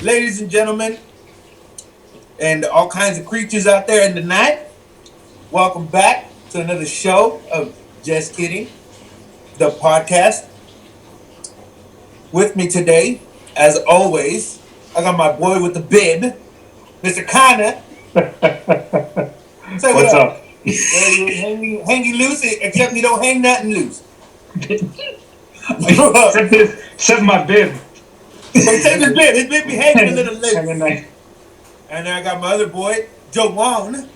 ladies and gentlemen, and all kinds of creatures out there in the night. Welcome back to another show of J.E.S.Kidding, the podcast. With me today, as always, I got my boy with the bib, Mr. Connor. Say What's up? Hanging loose, except you don't hang nothing loose. Except my bib. Except his bib. His bib be hanging a little loose. Nice. And then I got my other boy, Juan.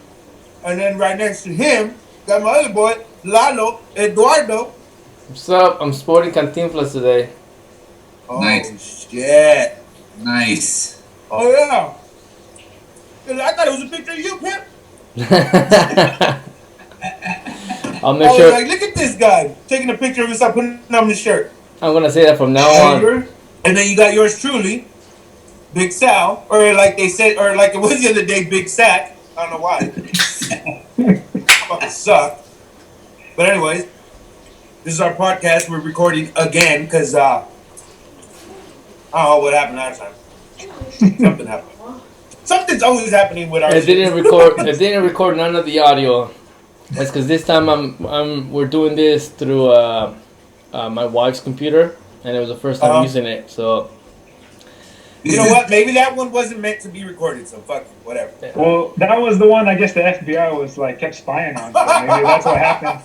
And then right next to him, got my other boy, Lalo Eduardo. What's up? I'm sporting Cantinflas today. Oh, Nice. shit. Nice. Oh, yeah. I thought it was a picture of you, Pimp. I'll I make was sure. like, look at this guy taking a picture of himself, putting it on the shirt. I'm gonna say that from now on. And then you got yours truly, Big Sal, or like they said, or like it was the other day, Big Sack. I don't know why. Fucking suck. But anyways, this is our podcast. We're recording again because I don't know what happened last time. Something happened. Something's always happening with our. It didn't record. It didn't record none of the audio. That's because this time we're doing this through my wife's computer, and it was the first time using it. So You know what? Maybe that one wasn't meant to be recorded. So fuck it, whatever. Well, that was the one I guess the FBI was like kept spying on. So maybe that's what happened. All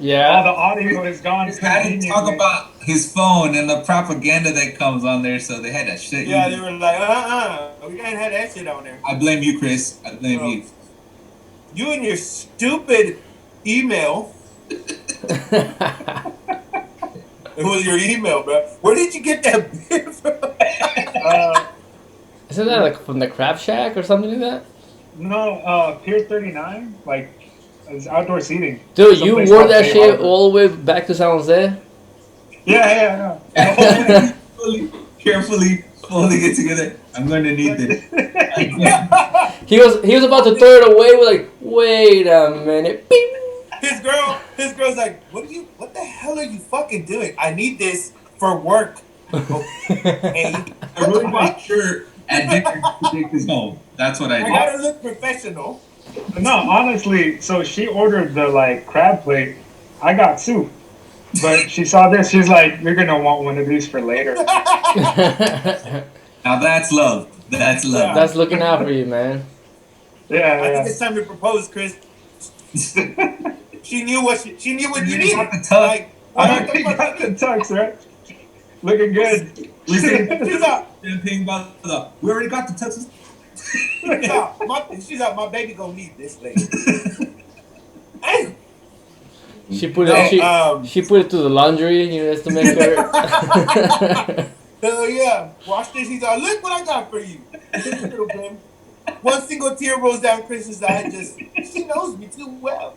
yeah, the audio is gone. He had to talk about his phone and the propaganda that comes on there, so they had that shit. Yeah, they were like, we can't have that shit on there. I blame you, Chris. I blame you. You and your stupid email. It was your email, bro. Where did you get that bit from? isn't that like from the Crab Shack or something like that? No, Pier 39, like it's outdoor seating. Dude, Some you place wore called that Bay shit Harbor. all the way back to San Jose. Yeah. Carefully folding it together. I'm going to need this. He was about to throw it away. We're like, wait a minute. Beep. His girl's like, what the hell are you fucking doing? I need this for work. Hey, I really want shirt and dinner to take this home. That's what I I do. gotta look professional. No, honestly, so she ordered the like crab plate. I got soup. But she saw this, she's like, you're gonna want one of these for later. Now that's love. That's love. That's looking out for you, man. I think Yeah. it's time to propose, Chris. She knew what you You needed. got the tug. Like, I got the tux, right? Looking good. she's out. Champagne bottle. We already got the tuxes. She's out. My baby gonna need this later. Hey. She put No, it. She put it to the laundry. Just to make her. Hell yeah. Watch this. He's like, look what I got for you. Little Bim. One single tear rolls down Chris's eye. She knows me too well.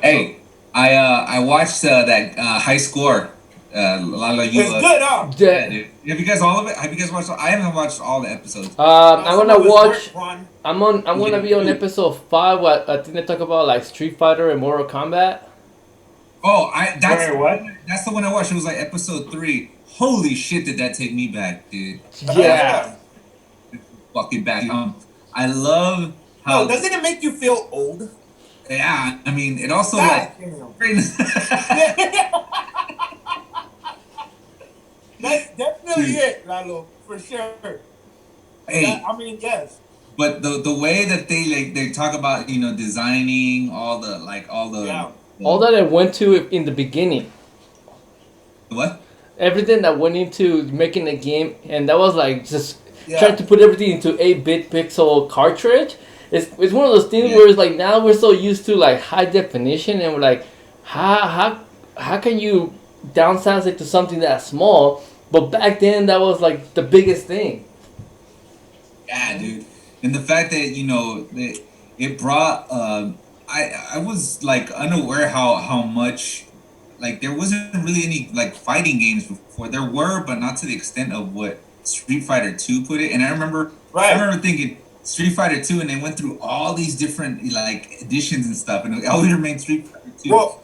Hey, I watched that high score. Lalo, you. It's good, huh? Yeah, dude. Have you guys all of it? Have you guys watched? I haven't watched all the episodes. I'm gonna watch. Juan. I'm gonna be on episode 5. What I think they talk about like Street Fighter and Mortal Kombat. Oh, that's Wait, what? That's the one I watched. It was like episode 3. Holy shit, did that take me back, dude? Yeah. Fucking back. I love how. No, doesn't it make you feel old? Yeah, I mean, it also God like. damn. That's definitely it, Lalo, for sure. Hey, I mean, yes. but the way that they talk about designing all the Yeah. All that I went to in the beginning. What? Everything that went into making a game, and that was like just Yeah. trying to put everything into 8-bit pixel cartridge. It's one of those things where it's like now we're so used to like high definition, and we're like, how can you downsize it to something that small? But back then that was like the biggest thing. Yeah, dude. And the fact that it brought I was like unaware how much like there wasn't really any like fighting games before. There were, but not to the extent of what Street Fighter 2 put it. And I remember thinking Street Fighter 2, and they went through all these different like editions and stuff, and it always remained Street Fighter 2. Well,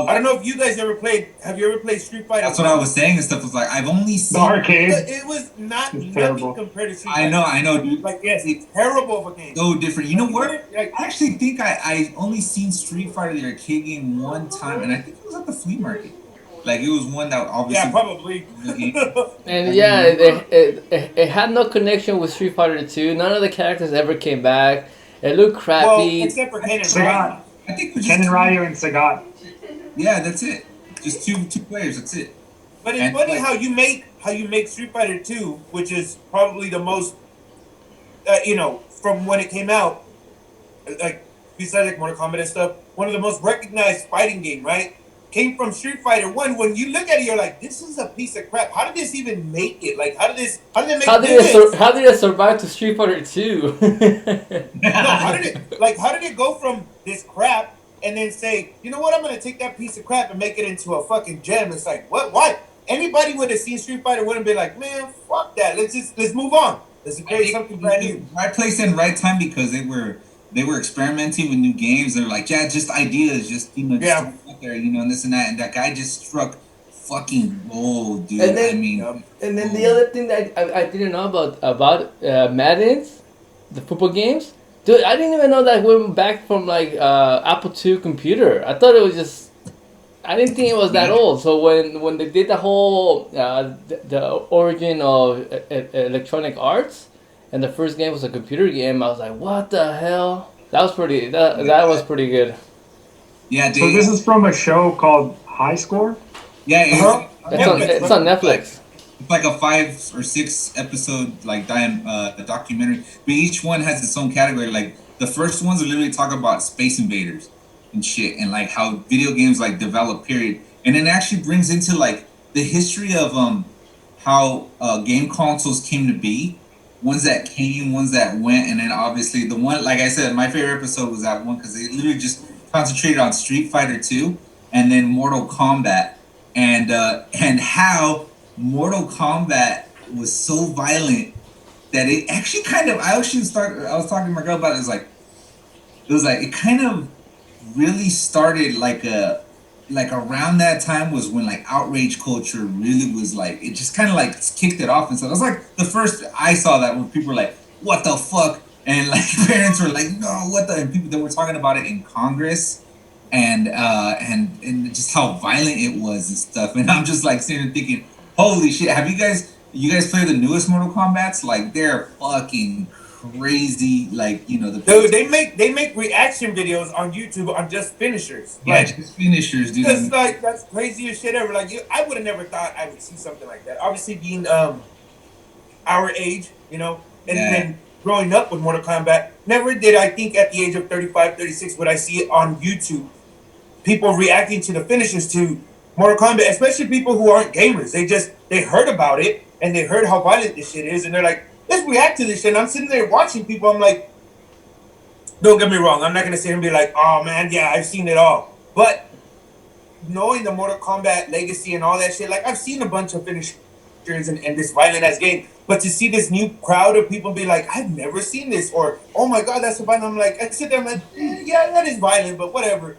I don't know if you guys ever played. Have you ever played Street Fighter? That's what I was saying and stuff. Was like I've only The seen. arcade. It was not It's nothing terrible. compared to Street Fighter. I know, dude. Like yes, it's terrible of a game. So different. You know what? Like, I actually think I only seen Street Fighter the arcade game one time, and I think it was at the flea market. Like it was one that obviously. yeah, probably. And yeah, it had no connection with Street Fighter 2. None of the characters ever came back. It looked well, crappy. except for Ken and Sagat. Ryan. I think it was Ken just and Ryu and Sagat. Yeah, that's it. Just two players. That's it. But it's And, funny like- how you make Street Fighter 2, which is probably the most, from when it came out, like besides like Mortal Kombat and stuff, one of the most recognized fighting game, right? Came from Street Fighter 1. When you look at it, you're like, this is a piece of crap. How did this even make it? Like, how did it make this? How did it survive to Street Fighter 2? No, how did it go from this crap and then say, you know what, I'm gonna take that piece of crap and make it into a fucking gem? It's like, what? Why? Anybody would have seen Street Fighter wouldn't be like, man, fuck that. Let's move on. Let's create something brand new. Right place and right time because they were experimenting with new games. They're like, yeah, just ideas, just Yeah. just out there, and this and that. And that guy just struck fucking gold, dude. And then- I mean, And then the other thing that I didn't know about Madden's, the football games, dude, I didn't even know that went back from like Apple II computer. I thought it was just, I didn't think it was that old. So when they did the whole the origin of Electronic Arts, and the first game was a computer game, I was like, what the hell? That was pretty good. yeah, So this is from a show called High Score. yeah, Uh-huh. It's on Netflix. It's like a 5 or 6 episode like documentary, but each one has its own category. Like the first ones are literally talk about space invaders and shit, and like how video games like develop. Period, and it actually brings into like the history of how game consoles came to be. Ones that came, ones that went, and then obviously the one, like I said, my favorite episode was that one because they literally just concentrated on Street Fighter 2 and then Mortal Kombat, and how Mortal Kombat was so violent that it actually I was talking to my girl about it. It was like it kind of really started like around that time was when like outrage culture really was like, it just kind of like kicked it off. And so it was like the first I saw that when people were like, what the fuck? And like parents were like, no, what the, and people that were talking about it in Congress and just how violent it was and stuff. And I'm just like sitting and thinking, holy shit, you guys play the newest Mortal Kombats? Like they're fucking crazy, like the Dude, they make reaction videos on YouTube on just finishers. yeah, just finishers, dude. Just like that's crazy as shit ever. Like I would have never thought I would see something like that. Obviously, being our age, and Yeah. then growing up with Mortal Kombat, never did I think at the age of 35, 36 would I see it on YouTube. People reacting to the finishers to Mortal Kombat, especially people who aren't gamers. They heard about it and they heard how violent this shit is, and they're like, let's react to this shit. And I'm sitting there watching people. I'm like, don't get me wrong. I'm not going to sit here and be like, oh, man, yeah, I've seen it all. But knowing the Mortal Kombat legacy and all that shit, like, I've seen a bunch of finishers and this violent-ass game. But to see this new crowd of people be like, I've never seen this. Or, oh, my God, that's so violent. I'm like, I sit there, I'm like, yeah, that is violent, but whatever.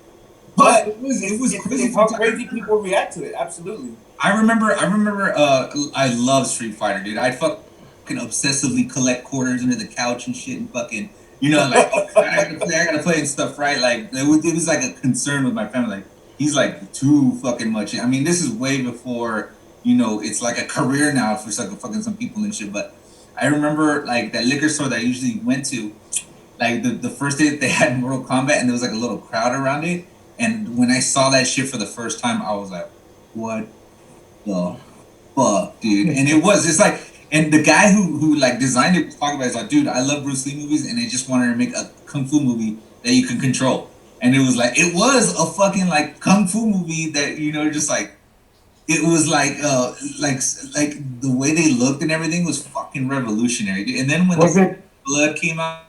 But it was crazy. it's how crazy people react to it. Absolutely. I remember I love Street Fighter, dude. I'd fucking obsessively collect quarters under the couch and shit and fucking, like, I gotta play and stuff, right? Like, it was like a concern with my family. Like, he's like too fucking much. I mean, this is way before, it's like a career now for fucking some people and shit. But I remember like that liquor store that I usually went to, like the first day that they had Mortal Kombat and there was like a little crowd around it. And when I saw that shit for the first time, I was like, what the fuck, dude? And it's like, and the guy who like designed it was talking about it, he's like, dude, I love Bruce Lee movies, and they just wanted to make a kung fu movie that you can control. And it was a fucking like kung fu movie that, just like, it was like the way they looked and everything was fucking revolutionary, dude. And then when the blood came out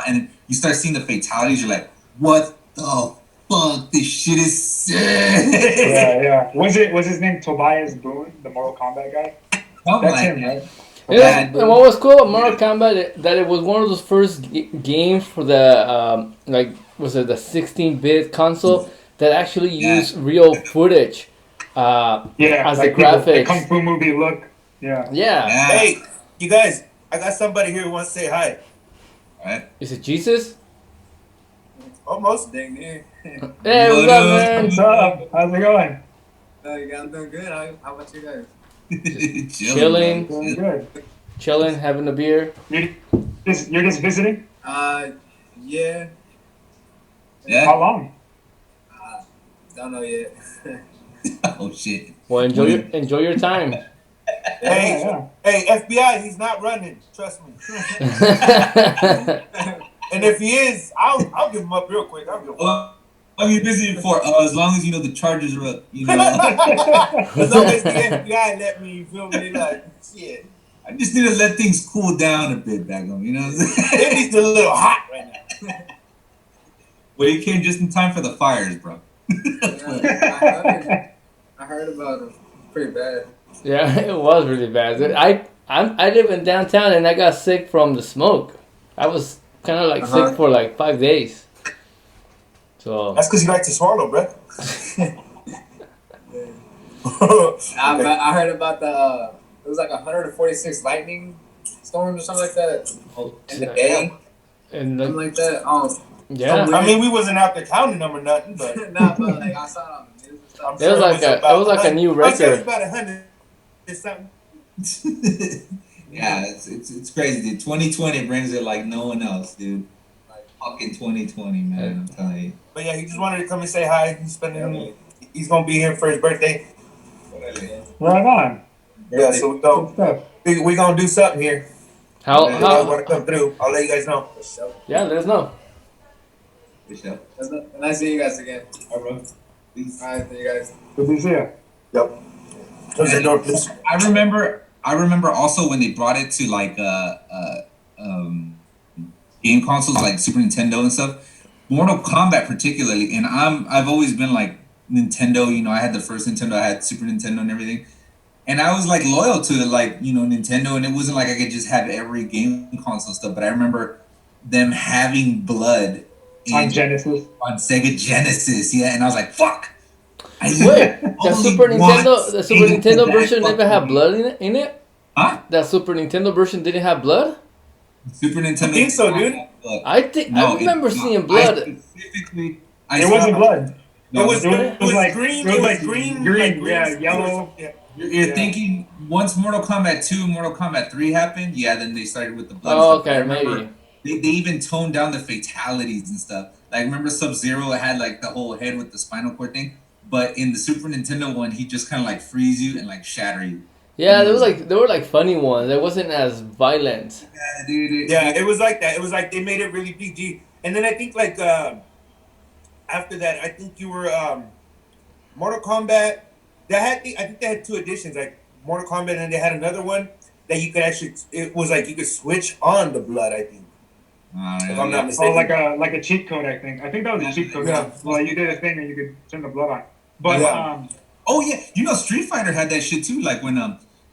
and you start seeing the fatalities, you're like, what the fuck, this shit is sick. Yeah. Was his name Tobias Boone, the Mortal Kombat guy? That's him, right? Yeah, and what was cool about Mortal Kombat that it was one of those first games for the was it the 16-bit console that actually Yeah. use real footage Yeah, as the like people, the kung graphics. fu movie look. Yeah. Yeah. Yeah. Hey, you guys, I got somebody here who wants to say hi. Right. Is it Jesus? Almost. Dang near. Hey, what's What up, up? man? What's up? How's it going? I'm doing good. How about you guys? Chilling. Bro. Doing good. Chilling, having a beer. You're just visiting? Yeah. Yeah. How long? Don't know yet. Oh shit. Well, enjoy your time. Hey, Yeah. hey, FBI, he's not running. Trust me. And if he is, I'll give him up real quick. I'll give him up. What are you busy for? As long as you know the charges are up. You know. As long as the FBI let me, you feel me? Like, shit. I just need to let things cool down a bit back home. You know what I'm saying? It needs a little hot right now. Well, you came just in time for the fires, bro. I heard about it. Pretty bad. Yeah, it was really bad. I live in downtown and I got sick from the smoke. I was kind of like sick for like 5 days. So That's because you like to swallow, bro. I heard about it was like 146 lightning storms or something like that in the day. and Something like, like that. yeah, I mean, we wasn't out there counting them or nothing, but Nah, but like I saw it on the news and stuff. I'm it sure was like it was like a new I'm sure record. it's about 100 or something. Yeah, it's crazy, dude. 2020 brings it like no one else, dude. Like fucking 2020, man. I'm telling you. But yeah, he just wanted to come and say hi. He's gonna be here for his birthday. Right on. Yeah, so Good stuff. we gonna do something here. How I how want to come through. I'll let you guys know. yeah, let us know. For sure. Nice seeing you guys again. All right, bro. Peace. Alright, see you guys. Good to see you. Yep. Close that door, please. I remember also when they brought it to like game consoles like Super Nintendo and stuff. Mortal Kombat particularly, and I've always been like Nintendo. You know, I had the first Nintendo, I had Super Nintendo and everything, and I was like loyal to like Nintendo, and it wasn't like I could just have every game console stuff. But I remember them having blood On Genesis. on Sega Genesis, yeah, and I was like, fuck. I Wait, the only Super want Nintendo Sega that version didn't have fucking- blood in it? Huh? That Super Nintendo version didn't have blood? Super Nintendo. I think so, dude. I remember seeing blood. It wasn't blood. It was It was like green. it was It was like green. green, like yeah, yellow. Yeah. You're Yeah. thinking once Mortal Kombat 2, Mortal Kombat 3 happened, yeah, then they started with the blood. Oh, and stuff. I okay, remember maybe. They even toned down the fatalities and stuff. Like, remember Sub-Zero had like the whole head with the spinal cord thing? But in the Super Nintendo one, he just kind of like freeze you and like shatter you. Yeah, there were like funny ones. It wasn't as violent. Yeah, dude. Yeah, it was like that. It was like they made it really PG. And then I think like after that, I think you were Mortal Kombat. I think they had two editions, like Mortal Kombat, and they had another one that you could actually. It was like you could switch on the blood. I think, if I'm not Oh, mistaken. like a cheat code, I think. I think that was a cheat code. Yeah. Well, you did a thing and you could turn the blood on. But Yeah. Oh yeah, Street Fighter had that shit too. Like when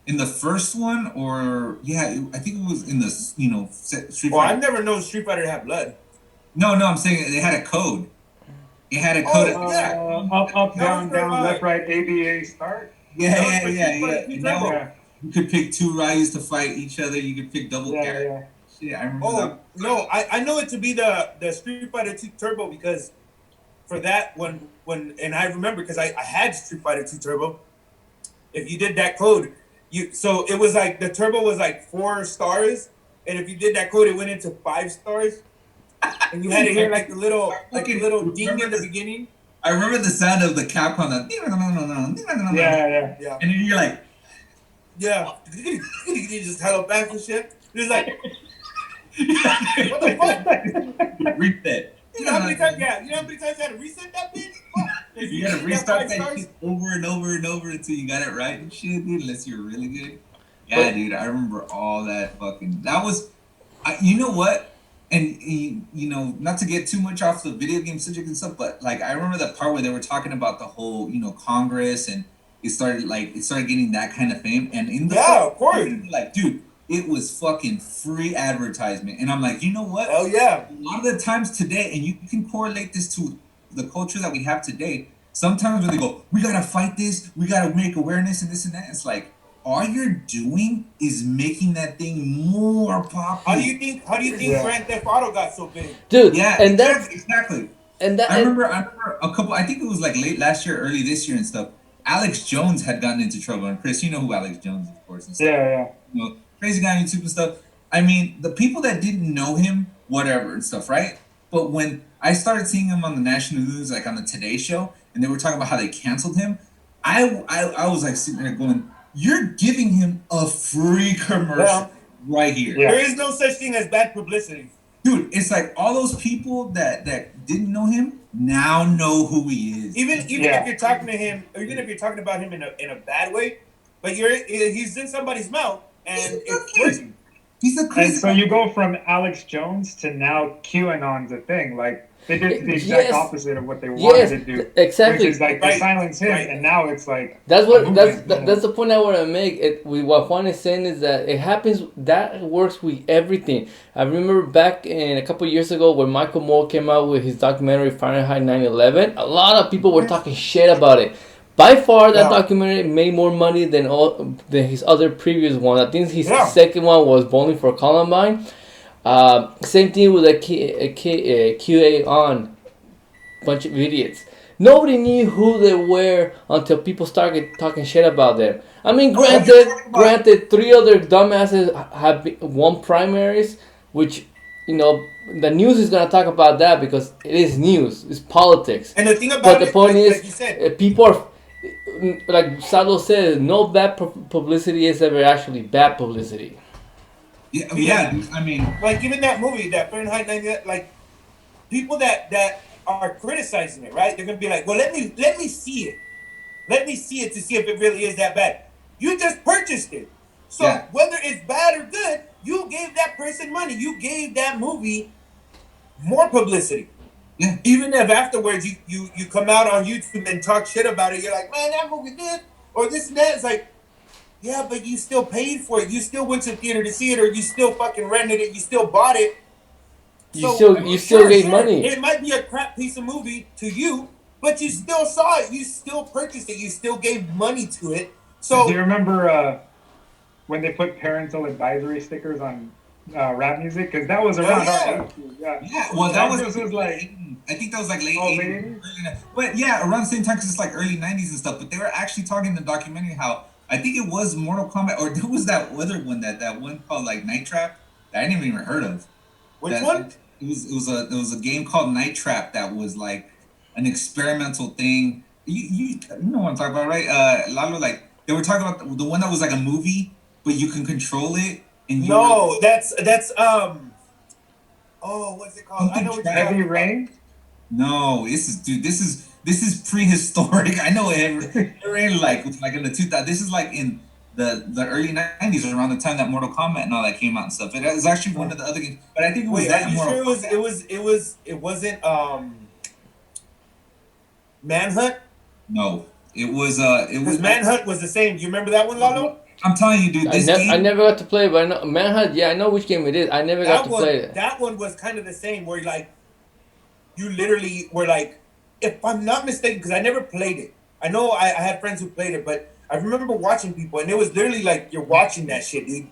in the first one, or I think it was in the Street Well, Fighter. I've never known Street Fighter to have blood. No, I'm saying they had a code. It had a code. up, down, left, right, A, B, A, start. Yeah. Turbo. Now you could pick two Ryus to fight each other. You could pick double character. Yeah. Shit, I remember Oh that. no, I know it to be the Street Fighter 2 Turbo because for that when and I remember because I had Street Fighter 2 Turbo. If you did that code, so it was like the Turbo was like 4 stars, and if you did that code, it went into 5 stars, and you had to hear like the little ding in the beginning. I remember the sound of the Capcom. Yeah. And then you're like, Yeah, you just held back and shit. It was like, what the fuck? reset. You know how many times? Yeah, you know how many times I had to reset that bitch? Fuck. You gotta restart that shit over and over and over until you got it right and shit, dude. Unless you're really good. Yeah, dude. I remember all that fucking. That was, you know what? And not to get too much off the video game subject and stuff, but like I remember that part where they were talking about the whole, Congress, and it started getting that kind of fame. And in the of course, like, dude, it was fucking free advertisement. And I'm like, you know what? Hell yeah. A lot of the times today, and you can correlate this to the culture that we have today, sometimes when they go, we gotta fight this, we gotta make awareness and this and that, it's like all you're doing is making that thing more How do popular. you think? How do you think Yeah. Grand Theft Auto got so big? dude. Yeah, And that's exactly, exactly. and that I remember a couple. I think it was like late last year, early this year, and stuff. Alex Jones had gotten into trouble, and Chris, you know who Alex Jones is, of course, and stuff. Yeah, yeah. You know, crazy guy on YouTube and stuff. I mean, the people that didn't know him, whatever and stuff, right? But when I started seeing him on the national news, like on the Today Show, and they were talking about how they canceled him, I was like sitting there going, "You're giving him a free commercial Well, right here." Yeah. there is no such thing as bad publicity. Dude, it's like all those people that didn't know him now know who he is. Even Yeah. if you're talking to him, or even if you're talking about him in a bad way, but he's in somebody's mouth He's and a it's kid. working. He's a And crazy so you go from Alex Jones to now QAnon's a thing. Like they did the exact Yes. opposite of what they wanted Yes, to do, which exactly. is like they Right, silence him, right. and now it's like That's a what that's movement. that's the point I want to make. It with what Juan is saying is that it happens. That works with everything. I remember back in a couple years ago when Michael Moore came out with his documentary Fahrenheit 9/11. A lot of people were talking shit about it. By far, that Yeah. documentary made more money than his other previous one. I think his Yeah. second one was Bowling for Columbine. Same thing with QA bunch of idiots. Nobody knew who they were until people started talking shit about them. I mean, granted, three other dumbasses have won primaries, which, the news is gonna talk about that because it is news, it's politics. And the thing about But the it, point like is, you said, people are, like Salo says, no bad publicity is ever actually bad publicity. Yeah, dude, I mean, like even that movie, that Fahrenheit 90, like people that are criticizing it, right? They're gonna be like, well, let me see it. Let me see it to see if it really is that bad. You just purchased it. So Yeah. whether it's bad or good, you gave that person money. You gave that movie more publicity. yeah, Even if afterwards you come out on YouTube and talk shit about it, you're like, man, that movie did, or this and that. It's like, yeah, but you still paid for it. You still went to the theater to see it, or you still fucking rented it. You still bought it. You still gave money. It might be a crap piece of movie to you, but you still saw it. You still purchased it. You still gave money to it. So Do you remember when they put parental advisory stickers on rap music? Because that was around yeah. our age. Yeah. yeah. Well, that was was like I think that was like late Oh, 80s, late early 80s? 90s. But yeah, around the same time, because it's like early 90s and stuff. But they were actually talking in the documentary how I think it was Mortal Kombat, or there was that other one that one called like Night Trap that I never even heard of. which That one? it was a game called Night Trap that was like an experimental thing. You know what I'm talking about, right? Lalo, like they were talking about the one that was like a movie, but you can control it and you were No, that's oh, what's it called? I know what you're Heavy talking about. Rain. no. This is prehistoric. I know it. They're in like in the 2000s. This is like in the early 90s, around the time that Mortal Kombat and all that came out and stuff. It was actually one of the other games, but I think it was Wait, that are you Mortal sure Kombat. it wasn't Manhunt? No, it was Because Manhunt was the same. You remember that one, Lalo? I'm telling you, dude. I, This ne- game. I never got to play it, but I know Manhunt. Yeah, I know which game it is. I never got That to play one, it. that one was kind of the same. Where like you literally were like, if I'm not mistaken, because I never played it. I know I had friends who played it, but I remember watching people, and it was literally like you're watching that shit, dude.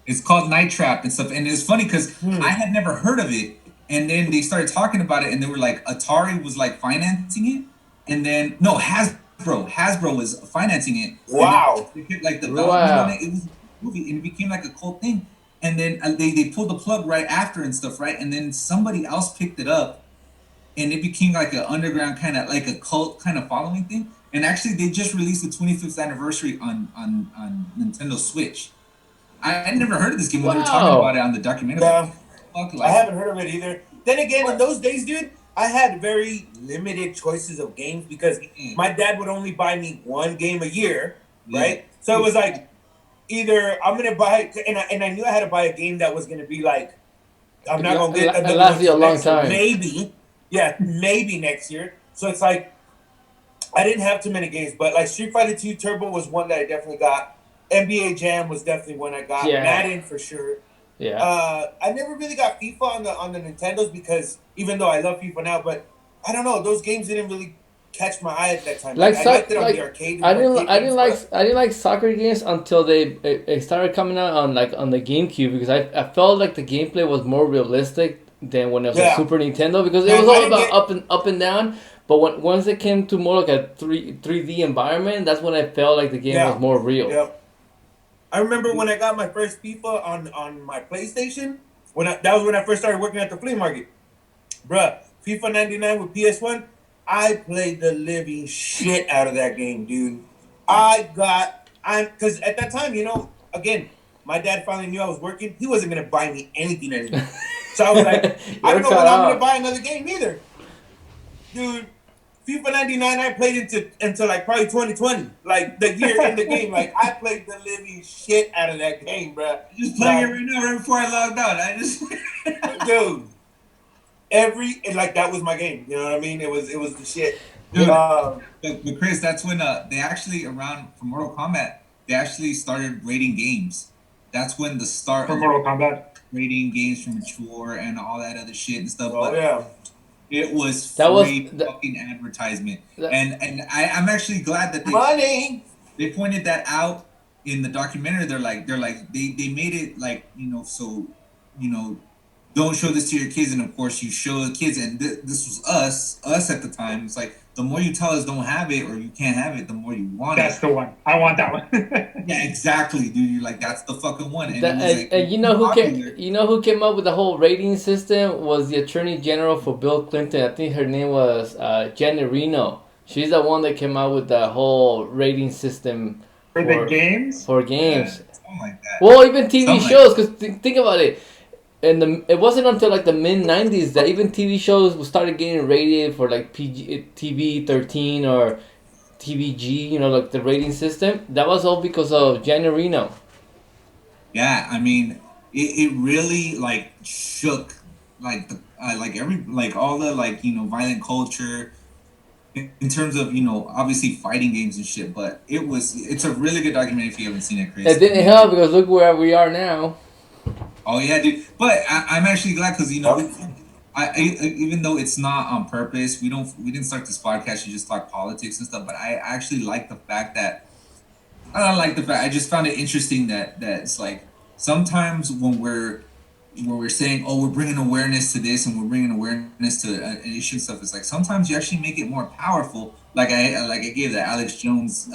It's called Night Trap and stuff. And it's funny because I had never heard of it. And then they started talking about it and they were like, Atari was like financing it. And then, no, Hasbro was financing it. Wow. And they hit like the Wow. on it. It was a movie and it became like a cult thing. And then they pulled the plug right after and stuff, right? And then somebody else picked it up and it became like an underground kind of like a cult kind of following thing. And actually, they just released the 25th anniversary on Nintendo Switch. I had never heard of this game when they were talking Wow. about it on the documentary. Yeah. Fuck, I like, haven't heard of it either. Then again, in those days, dude, I had very limited choices of games because my dad would only buy me one game a year, right? So it was like either I'm gonna buy, and I knew I had to buy a game that was gonna be like, I'm not gonna get It another lasts one you a till long next year. time. Maybe, yeah, maybe next year. So it's like I didn't have too many games, but like Street Fighter 2 Turbo was one that I definitely got. NBA Jam was definitely one I got. Yeah. Madden for sure. Yeah. I never really got FIFA on the Nintendos because even though I love FIFA now, but I don't know. Those games didn't really catch my eye at that time. Like Like I liked it on the like arcade games, but I didn't like soccer games until it started coming out on like on the GameCube because I felt like the gameplay was more realistic than when it was a yeah, Super Nintendo because it man, was I all didn't about get. up and down. But once it came to more like a 3D environment, that's when I felt like the game was Yeah, more real. yeah. I remember when I got my first FIFA on my PlayStation. That was when I first started working at the flea market, bruh. FIFA 99 with PS1. I played the living shit out of that game, dude. I'm because at that time, again, my dad finally knew I was working. He wasn't gonna buy me anything anymore. So I was like, I don't You're know cut when I'm gonna off. buy another game either, dude. FIFA 99, I played until like probably 2020, like the year in the game. Like I played the living shit out of that game, bro. I'm just playing it Like, right now, right before I logged out. I just dude, like that was my game. You know what I mean? It was the shit. dude. Um, But Chris, that's when they actually around for Mortal Kombat, they actually started rating games. That's when the start for of Mortal Kombat. rating games for mature and all that other shit and stuff. oh But yeah, it was That was free fucking advertisement, that, and I'm actually glad that money. they pointed that out in the documentary. They're like they made it like so you know don't show this to your kids, and of course you show the kids, and this was us at the time. It's like the more you tell us don't have it or you can't have it, the more you want That's it. the one. I want that one. Yeah, exactly, dude. You're like that's the fucking one, and it that was like and popular. you know who came up with the whole rating system was the Attorney General for Bill Clinton. I think her name was Janet Reno. She's the one that came out with the whole rating system For the games? for Yeah, games. something like that. Well, even TV Something like shows, because think about it. It wasn't until like the mid '90s that even TV shows started getting rated for like TV 13 or TVG. You know, like the rating system. That was all because of Janet Reno. Yeah, I mean, it really like shook like the like every like all the like violent culture in terms of obviously fighting games and shit. But it's a really good documentary if you haven't seen it, It Chris. I didn't mean, help because look where we are now. oh yeah, dude. But I'm actually glad because Yep. even though it's not on purpose, we didn't start this podcast to just talk politics and stuff. But I actually like the fact that I don't like the fact. I just found it interesting that it's like sometimes when we're saying, oh, we're bringing awareness to this and we're bringing awareness to an issue and stuff. It's like sometimes you actually make it more powerful. Like I gave that Alex Jones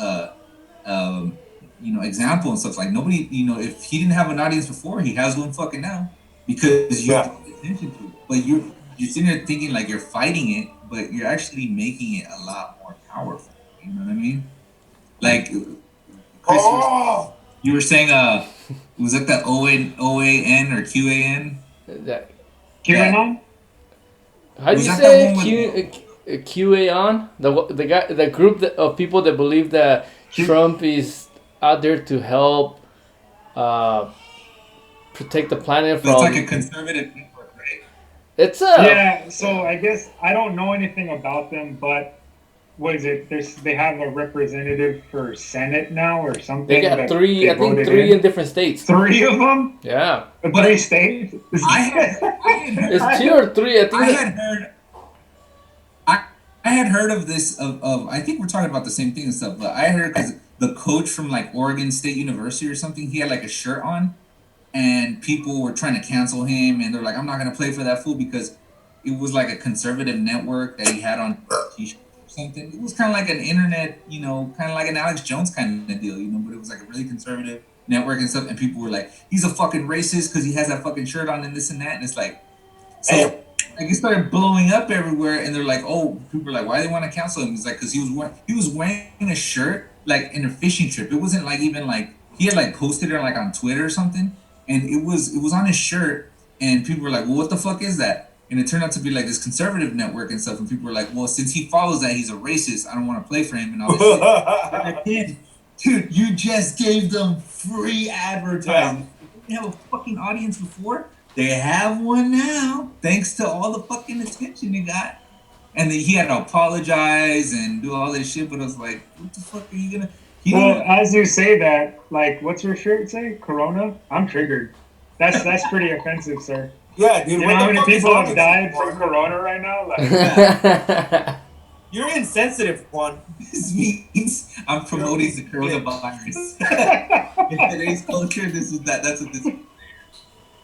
um, example and stuff. Like nobody, if he didn't have an audience before, he has one fucking now because you Yeah. pay attention to it. But you're sitting there thinking like you're fighting it, but you're actually making it a lot more powerful. You know what I mean? Like Chris, Oh, you were saying, was it the OAN or QAN? That, Yeah. QAnon? how do Was you that that say one with? QAnon? The guy the group of people that believe that Q- Trump is out there to help uh, protect the planet It's like a from. conservative network, right? It's a Yeah, so I guess I don't know anything about them, but what is it? They have a representative for Senate now or they something got that three. they I think voted three in in. different states. Three of them? Yeah, In But three states? it's I two or three. I think had heard I I had heard of this of I think we're talking about the same thing and stuff, but I heard because the coach from like Oregon State University or something, he had like a shirt on, and people were trying to cancel him, and they're like, I'm not gonna play for that fool because it was like a conservative network that he had on t-shirt or something. It was kind of like an internet, kind of like an Alex Jones kind of deal, but it was like a really conservative network and stuff, and people were like, he's a fucking racist because he has that fucking shirt on and this and that, and it's like, so damn. like it started blowing up everywhere, and they're like, "Oh, people are like, why do they want to cancel him?" He's like, "Cause he was wearing a shirt like in a fishing trip. It wasn't like even like he had like posted it like on Twitter or something, and it was on his shirt, and people were like, "Well, what the fuck is that?" And it turned out to be like this conservative network and stuff, and people were like, "Well, since he follows that, he's a racist. I don't want to play for him and all this shit." Like, dude, you just gave them free advertising. They didn't have a fucking audience before. They have one now, thanks to all the fucking attention they got. And then he had to apologize and do all this shit, but I was like, what the fuck are you gonna? He didn't Well, even. as you say that, like, what's your shirt say? Corona? I'm triggered. That's pretty offensive, sir. Yeah, dude. You What know how the many fuck is people wrong have with died you, from Juan? Corona right now? Like, Yeah. You're insensitive, Juan. This means I'm promoting the coronavirus. In today's culture, this is that. That's what this.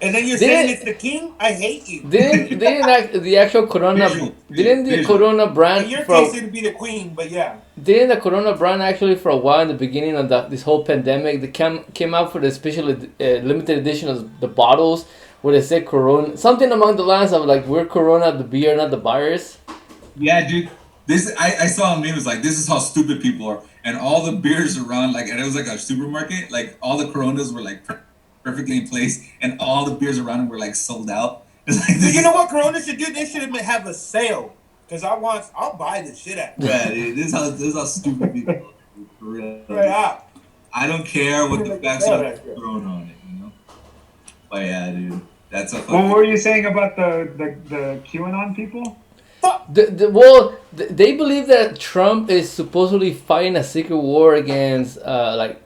And then you're saying it's didn't the king? I hate you. the actual Corona Visual, didn't the visual. Corona In brand your case, for it'd be the queen, but yeah. didn't the Corona brand actually for a while in the beginning of this whole pandemic they came out for the special limited edition of the bottles where they said Corona something along the lines of like we're Corona the beer not the virus. Yeah, dude. This I saw a meme. It was like, this is how stupid people are, and all the beers around, like, and it was like a supermarket. Like all the Coronas were like perfectly in place, and all the beers around them were like sold out. It's like Dude, you this. know what Corona should do? They should have a sale. Cause I'll buy the shit out of it. Yeah, dude. This is how stupid people are, dude, for real. Straight up. I don't care They what should the make a facts sale are of that shit. thrown on it, you know. But yeah, dude, that's a what fucking. were you saying about the QAnon people? Fuck. They believe that Trump is supposedly fighting a secret war against like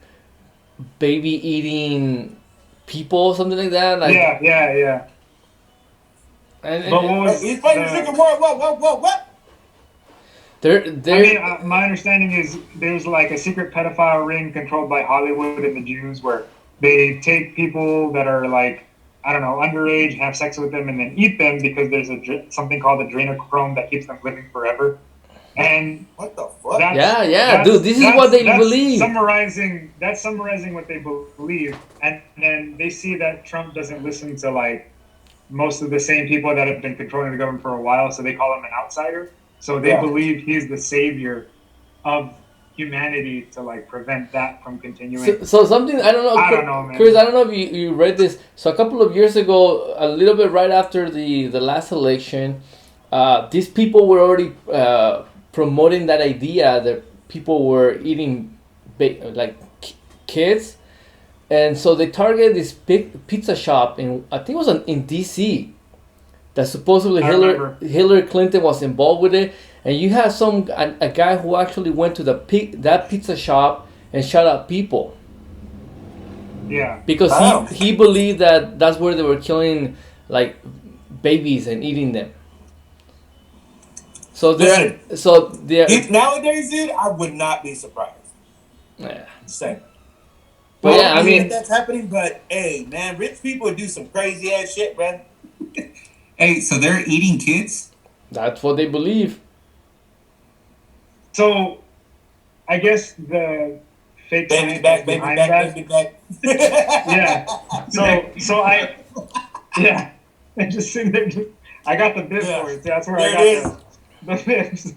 baby eating people something like that like Yeah. But what was He's fighting the the? second world. What? they're I mean, my understanding is there's like a secret pedophile ring controlled by Hollywood and the Jews, where they take people that are like, I don't know, underage, have sex with them, and then eat them because there's something called adrenochrome that keeps them living forever. And What the fuck? yeah dude this is what they believe. That's summarizing what they believe, and then they see that Trump doesn't listen to like most of the same people that have been controlling the government for a while, so they call him an outsider. So they Yeah. believe he's the savior of humanity to like prevent that from continuing. So something I don't know. I don't know, man. Chris, I don't know if you read this. So a couple of years ago, a little bit right after the last election, these people were already promoting that idea that people were eating like kids, and so they targeted this big pizza shop in I think it was in D.C. that supposedly I remember. Hillary Clinton was involved with it, and you have a guy who actually went to that pizza shop and shot up people Yeah. because Wow. he believed that that's where they were killing like babies and eating them. So they're Nowadays, dude, I would not be surprised. yeah. Same. But yeah, I hate mean that's happening, but hey, man, rich people do some crazy ass shit, man. Hey, so they're eating kids? that's what they believe. So I guess the fake Baby science back, behind that. baby back. Yeah. So I just sitting there. I got the bib Yeah. for it. That's where There I it got the bibs.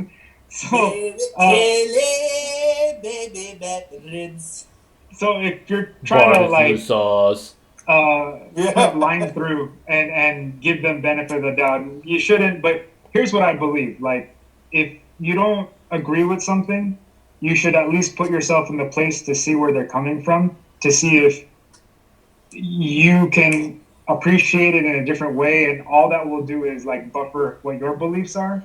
So Baby, baby back ribs. so if you're trying to like sauce. put line through and give them benefit of the doubt, you shouldn't. But here's what I believe: like if you don't agree with something, you should at least put yourself in the place to see where they're coming from, to see if you can appreciate it in a different way, and all that will do is like buffer what your beliefs are,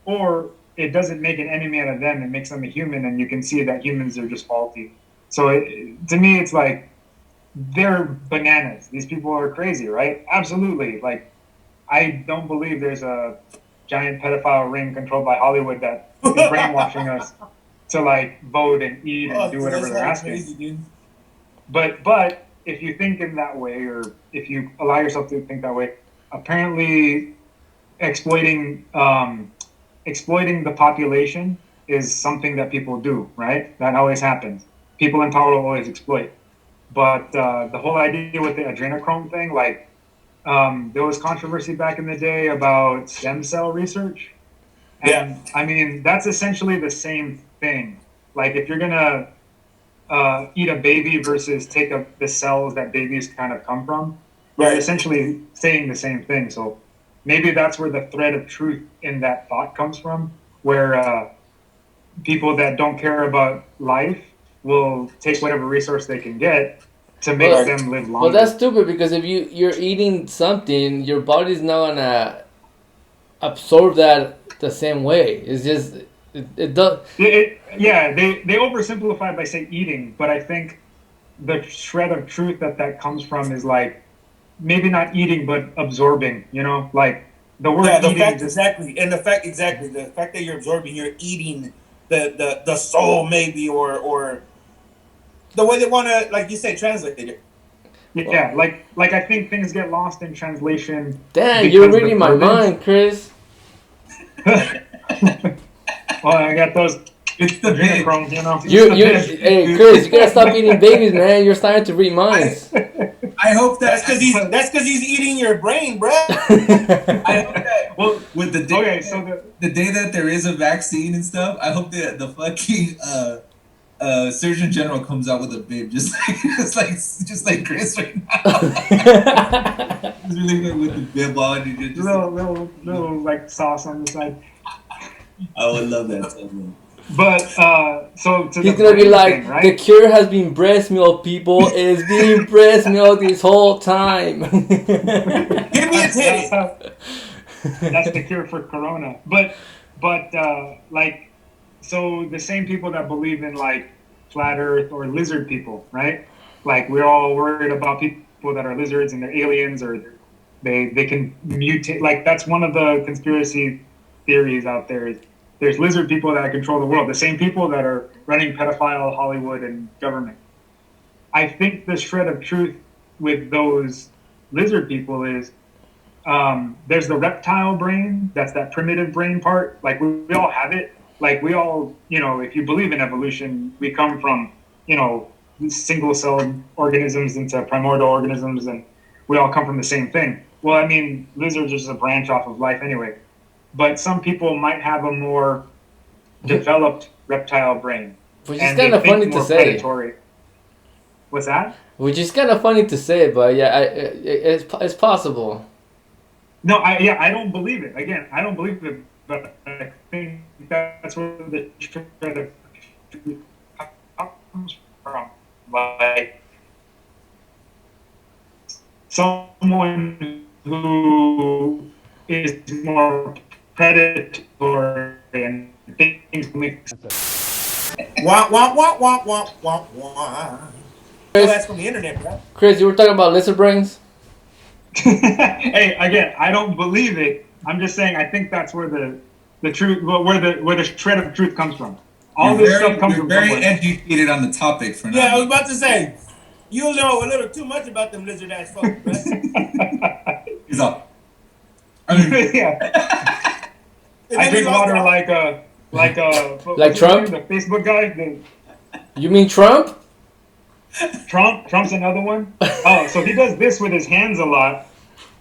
or it doesn't make an enemy out of them. It makes them a human, and you can see that humans are just faulty. So to me, it's like they're bananas. These people are crazy, right? Absolutely. Like I don't believe there's a giant pedophile ring controlled by Hollywood that is brainwashing us to like vote and eat and do whatever they're asking. Crazy, dude. But if you think in that way, or if you allow yourself to think that way, apparently exploiting the population is something that people do, right? That always happens. People in power will always exploit. But the whole idea with the adrenochrome thing, like there was controversy back in the day about stem cell research. And I mean, that's essentially the same thing. Like if you're gonna eat a baby versus take the cells that babies kind of come from, you're essentially saying the same thing. So maybe that's where the thread of truth in that thought comes from, where people that don't care about life will take whatever resource they can get to make them live longer. Well, that's stupid because if you're eating something, your body's not gonna absorb that the same way. It's just it does. They oversimplify by saying eating, but I think the shred of truth that comes from is like maybe not eating, but absorbing. You know, like the word Yeah, the eating fact just exactly, and the fact that you're absorbing, you're eating the soul maybe, or the way they want to, like you say, translate it. Well, yeah, like I think things get lost in translation damn, you're because the reading my verbiage. mind, Chris. Well, I got those It's the bit. adrenochrome, you know. Hey, Chris, you gotta stop eating babies, man. You're starting to read minds. I hope that That's because he's eating your brain, bruh. I hope that Well, with the day okay, so the day that there is a vaccine and stuff, I hope that the fucking Surgeon General comes out with a bib just like just like Chris right now. He's really good with the bib on. And just little like sauce on the side. I would love that so much. But so to He's the gonna be brain like, thing, the right? cure has been breast milk, people. It's been breast milk this whole time. Give me a titty. That's the cure for corona. But like, so the same people that believe in like flat Earth or lizard people, right? Like we're all worried about people that are lizards and they're aliens or they can mutate. Like that's one of the conspiracy theories out there. Is there's lizard people that control the world. The same people that are running pedophile Hollywood and government. I think the shred of truth with those lizard people is there's the reptile brain. That's that primitive brain part. Like we all have it. Like we all, you know, if you believe in evolution, we come from, you know, single-celled organisms into primordial organisms, and we all come from the same thing. Well, I mean, lizards are just a branch off of life anyway. But some people might have a more developed reptile brain, Which is and kind they of think funny to more say. predatory. What's that? Which is kind of funny to say, but yeah, it's possible. No, I don't believe it. Again, I don't believe it, but I think that's where the shred of truth comes from. Like someone who is more predatory and things make sense. Wah wah wah wah wah wah wah. So that's from the internet, bro. Chris, you were talking about lizard brains? Hey, again, I don't believe it. I'm just saying I think that's where the truth, where the shred of truth comes from. All this stuff comes You're from very somewhere. educated on the topic for now. Yeah, I was about to say, you know a little too much about them lizard ass folks, bro. He's up. I mean, Yeah, I drink water like Like what's his Trump? name? The Facebook guy. You mean Trump? Trump's another one. Oh, so he does this with his hands a lot,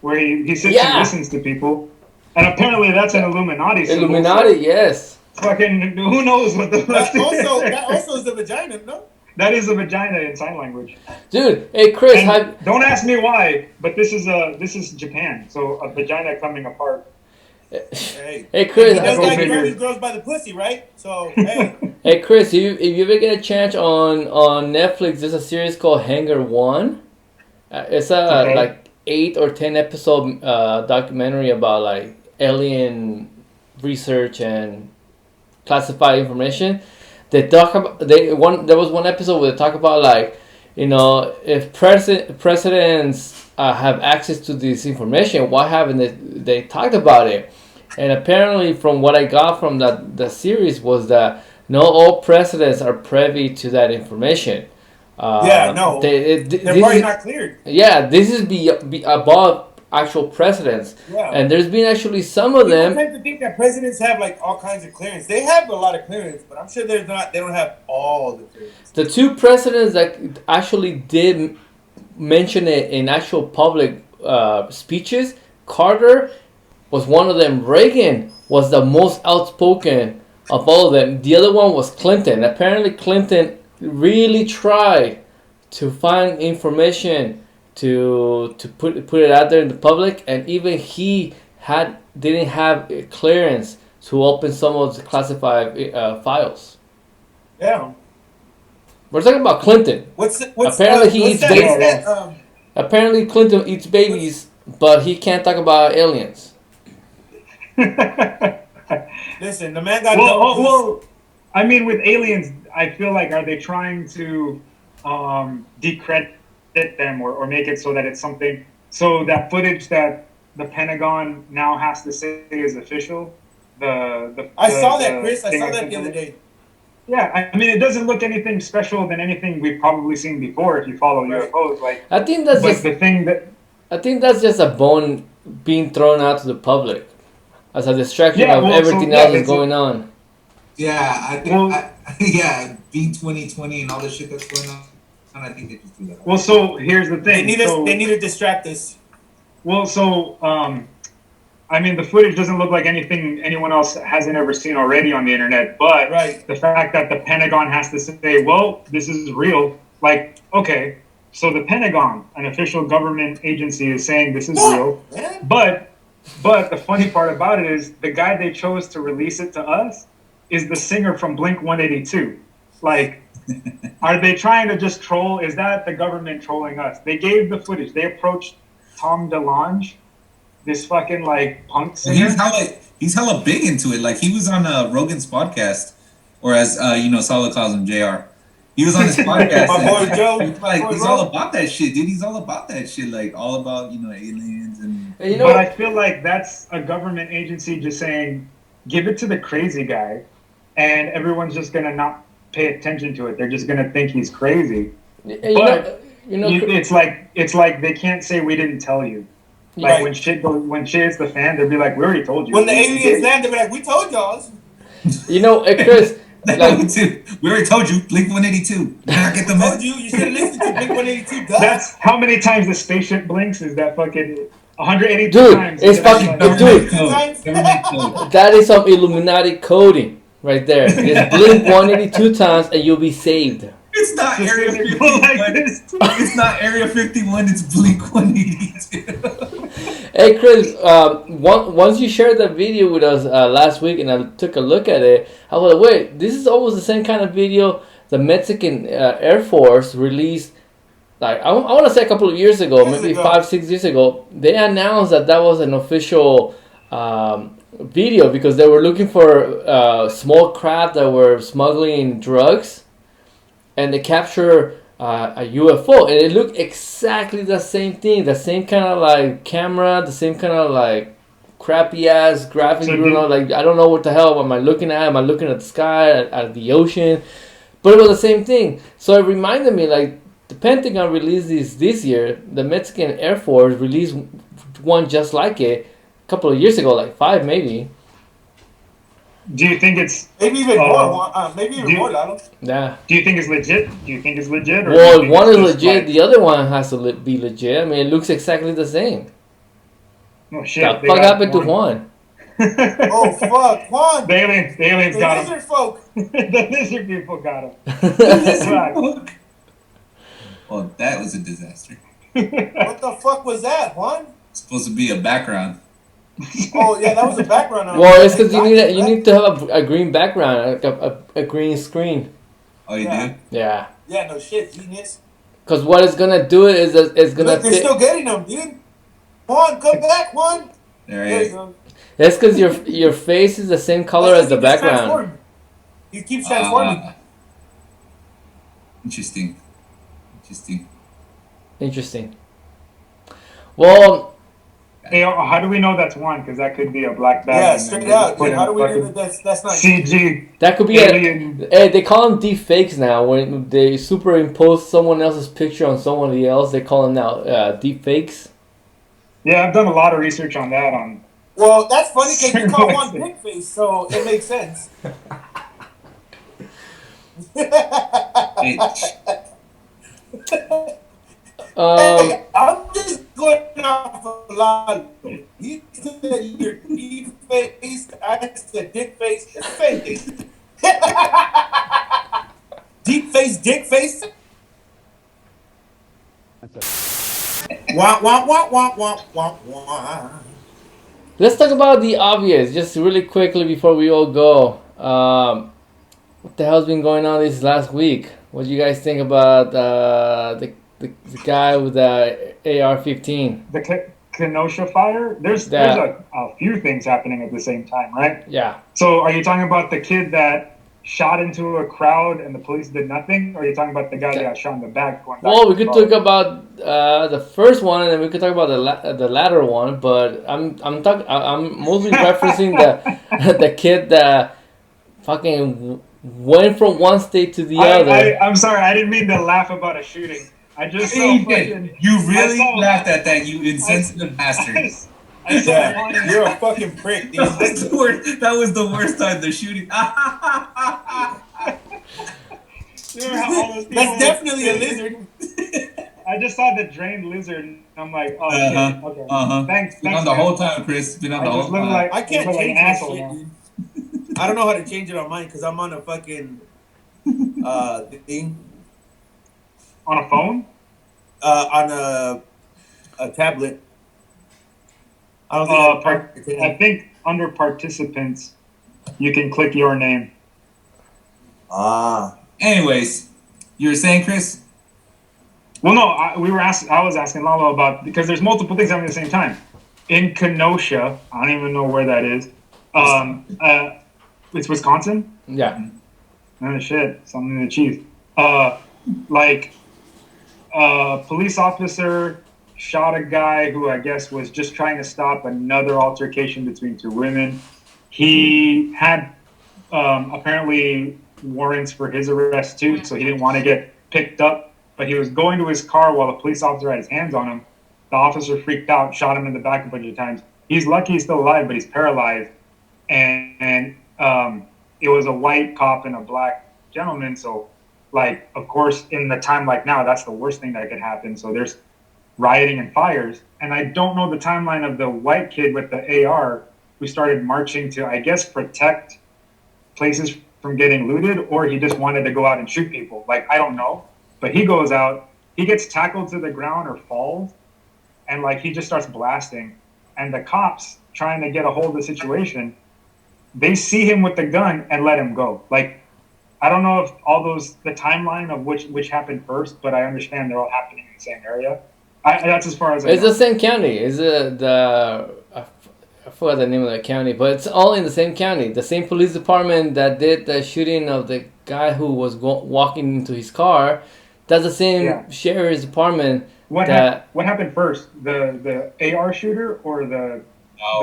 where he sits Yeah. and listens to people, and apparently that's an Illuminati symbol. Illuminati, So yes. fucking who knows what the That also is the vagina, no? that is a vagina in sign language. Dude, hey Chris, And don't ask me why, but this is Japan, so a vagina coming apart. Hey, hey Chris, he does Go like figure. grab these girls by the pussy, right? So hey, hey Chris, if you ever get a chance on Netflix, there's a series called Hangar One. It's a Okay. like 8 or 10 episode documentary about like alien research and classified information. They talk about there was one episode where they talk about like, you know, if presidents have access to this information, why haven't they talked about it? And apparently, from what I got from the series was that not all presidents are privy to that information. yeah, no, they're probably not cleared. Yeah, this is be above actual presidents, Yeah. and there's been actually some of People them. tend to think that presidents have like all kinds of clearance. They have a lot of clearance, but I'm sure they don't have all the clearance. The two presidents that actually did mention it in actual public speeches, Carter was one of them. Reagan was the most outspoken of all of them. The other one was Clinton. Apparently, Clinton really tried to find information to put it out there in the public, and even he didn't have clearance to open some of the classified files. Yeah. We're talking about Clinton. Apparently he eats babies. Apparently Clinton eats babies, but he can't talk about aliens. Listen, the man got well, I mean, with aliens, I feel like are they trying to decredit them or make it so that it's something So that footage that the Pentagon now has to say is official. I saw that, the Chris. I thing saw that sent the other over. day. Yeah, I mean, it doesn't look anything special than anything we've probably seen before if you follow Right. UFOs. Like, I think that's but just the thing that I think that's just a bone being thrown out to the public as a distraction yeah, of well, so everything yeah, else that's it's going on. Yeah, I think. well, Yeah, being 2020 and all the shit that's going on. I think they just do that. well. So here's the They thing. need us. They So need to distract us. well, so I mean, the footage doesn't look like anything anyone else hasn't ever seen already on the internet. But Right. the fact that the Pentagon has to say, "Well, this is real," like, okay, so the Pentagon, an official government agency, is saying this is real. Man. But the funny part about it is the guy they chose to release it to us is the singer from Blink 182. Like, are they trying to just troll? Is that the government trolling us? They gave the footage. They approached Tom DeLonge, this fucking like punk Well, singer. he's hella big into it. Like he was on Rogan's podcast, or as Salo calls him, Jr. He was on his podcast. My boy and Joe. He's like My boy he's all Ro. about that shit, dude. He's all about that shit. Like all about aliens and. And you But I know, feel like that's a government agency just saying, give it to the crazy guy, and everyone's just gonna not pay attention to it. They're just gonna think he's crazy. and But you know, it's like they can't say we didn't tell you. Like Right. when shit hits the fan, they'll be like, we already told you. When the We aliens did. land, they'll be like, "We told y'all." you know, Chris, like We already told you, Blink 182. You not get the I told message. you. You should have listened to Blink 182. Duh. That's how many times the spaceship blinks is that fucking 182 Dude, times. it's That's fucking- like- dude. Government code. that is some Illuminati coding right there. Just blink 182 times and you'll be saved. It's not Just Area people 51. like this. It's not Area 51. It's Blink 182. Hey Chris, once you shared that video with us last week, and I took a look at it, I was like, wait, this is almost the same kind of video the Mexican Air Force released. Like I want to say a couple of years ago, Years maybe ago. 5-6 years ago. They announced that was an official video because they were looking for small craft that were smuggling drugs, and they capture a UFO, and it looked exactly the same thing, the same kind of like camera, the same kind of like crappy ass graphics. So Like I don't know what the hell am I looking at? Am I looking at the sky, at the ocean? But it was the same thing. So it reminded me like the Pentagon released this year. The Mexican Air Force released one just like it a couple of years ago, like 5 maybe. Do you think it's Maybe even more. Maybe even more, Lalo. Yeah. Do you think it's legit? Do you think it's legit? Or do you Well, think one is it's just legit. like, The other one has to be legit. I mean, it looks exactly the same. oh shit! The they fuck got happened to one. Juan? Oh fuck, Juan. The aliens The got him. lizard folk. The lizard people got him. Well, that was a disaster. What the fuck was that, Juan? It's supposed to be a background. Oh yeah, that was a background. on Well, it. it's because you need to have a green background, like a green screen. Oh, you Yeah. do? Yeah. Yeah, no shit, genius. Because what it's gonna do is it's gonna. Look, they're still getting them, dude. Juan, come back, Juan. There There he you go. That's because your face is the same color as the He keeps background. transforming. He keeps transforming. Interesting. Interesting. Well, Hey, how do we know that's one? Because that could be a black bag. Yeah, and then straight they just out. put Dude, in how a do we know fucking that that's not CG that could be alien? Hey, they call them deep fakes now. When they superimpose someone else's picture on somebody else, they call them now deep fakes. Yeah, I've done a lot of research on that. On Well, that's funny because you call one big face, so it makes sense. Hey, Hey, I'm just going off a lot. You said you're deep face, I said dick face. It's the same thing. Deep face, dick face. Wah, wah, wah, wah, wah, wah, wah. Let's talk about the obvious, just really quickly before we all go. What the hell's been going on this last week? What do you guys think about the guy with the AR-15? the Kenosha fire, there's a few things happening at the same time, right? Yeah. So, are you talking about the kid that shot into a crowd and the police did nothing, or are you talking about the guy that got shot in the back going back Well, to we the could car? talk about the first one, and then we could talk about the latter one. But I'm mostly referencing the kid that fucking went from one state to the other. I'm sorry, I didn't mean to laugh about a shooting. I just Yeah, saw you did. fucking. You I really saw. laughed at that, you I, insensitive bastard. I saw Yeah, Juan and you're a fucking prick, dude. That's the worst. That was the worst time. The shooting. you know how all those people. That's definitely a lizard. I just saw the drained lizard, and I'm like, oh shit. Okay. Thanks. Been Thanks, on the man. whole time, Chris. Been on I the just whole look time. like I can't look like change an my asshole shit, now. dude. I don't know how to change it on mine because I'm on a fucking thing On a phone? on a tablet. I don't think I think under participants, you can click your name. Anyways, you were saying, Chris? Well, no, I was asking Lalo about because there's multiple things happening at the same time. In Kenosha, I don't even know where that is. It's Wisconsin. Yeah. Oh shit, something to chief. Police officer shot a guy who I guess was just trying to stop another altercation between two women. He had apparently warrants for his arrest too, so he didn't want to get picked up. But he was going to his car while a police officer had his hands on him. The officer freaked out, shot him in the back a bunch of times. He's lucky he's still alive, but he's paralyzed. And it was a white cop and a black gentleman. So, like, of course, in the time like now, that's the worst thing that could happen. So there's rioting and fires. And I don't know the timeline of the white kid with the AR who started marching to, I guess, protect places from getting looted, or he just wanted to go out and shoot people. Like, I don't know. But he goes out, he gets tackled to the ground or falls, and like he just starts blasting. And the cops trying to get a hold of the situation, they see him with the gun and let him go. Like, I don't know if all those the timeline of which happened first, but I understand they're all happening in the same area. That's as far as I It's know. the same county. Is it I forgot the name of the county, but it's all in the same county. The same police department that did the shooting of the guy who was walking into his car. That's the same sheriff's department. What happened first? The AR shooter or the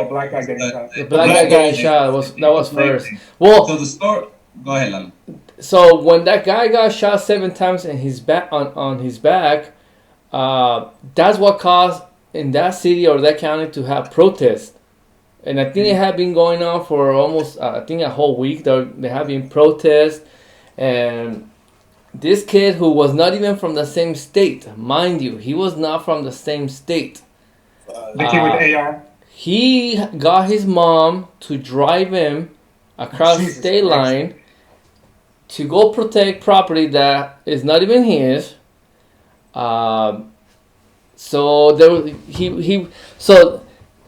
black guy getting shot? The black guy getting shot was first. Well, So the story. Go ahead, Lalo. so when that guy got shot 7 times in his back on his back, that's what caused in that city or that county to have protests. And I think it had been going on for almost a whole week. They have been protests, and this kid who was not even from the same state, mind you, he was not from the same state. The kid with the AR. He got his mom to drive him across the state line to go protect property that is not even his.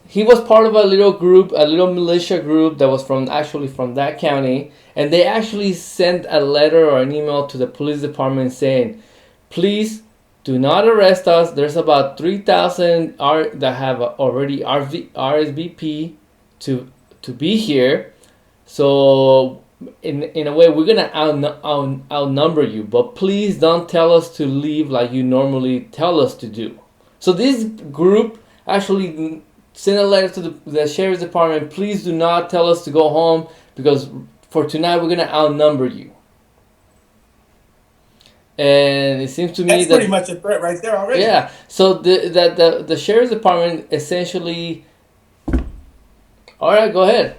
He was part of a little group, a little militia group that was from that county, and they actually sent a letter or an email to the police department saying, "Please do not arrest us. There's about 3,000 that have already RSVP to be here. So in a way, we're gonna outnumber you, but please don't tell us to leave like you normally tell us to do." So this group actually sent a letter to the sheriff's department. Please do not tell us to go home because for tonight we're gonna outnumber you. And it seems to me that's pretty much a threat right there already. Yeah. So the sheriff's department essentially. All right, go ahead.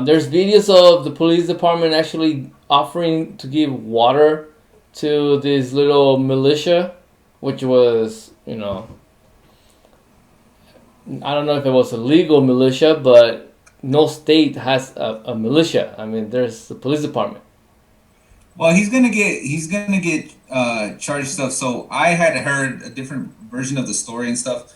There's videos of the police department actually offering to give water to this little militia, which was, I don't know if it was a legal militia, but no state has a militia. I mean, there's the police department. Well, he's gonna get charged stuff. So I had heard a different version of the story and stuff.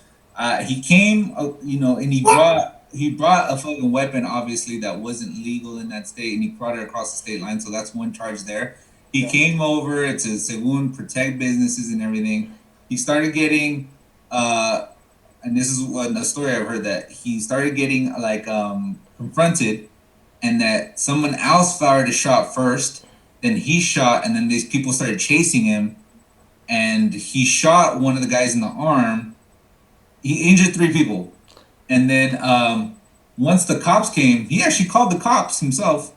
He came, and he brought a fucking weapon, obviously that wasn't legal in that state, and he brought it across the state line. So that's one charge there. He came over to Según protect businesses and everything. He started getting, and this is a story I've heard, that he started getting confronted and that someone else fired a shot first, then he shot, and then these people started chasing him, and he shot one of the guys in the arm. He injured 3 people, and then once the cops came, he actually called the cops himself.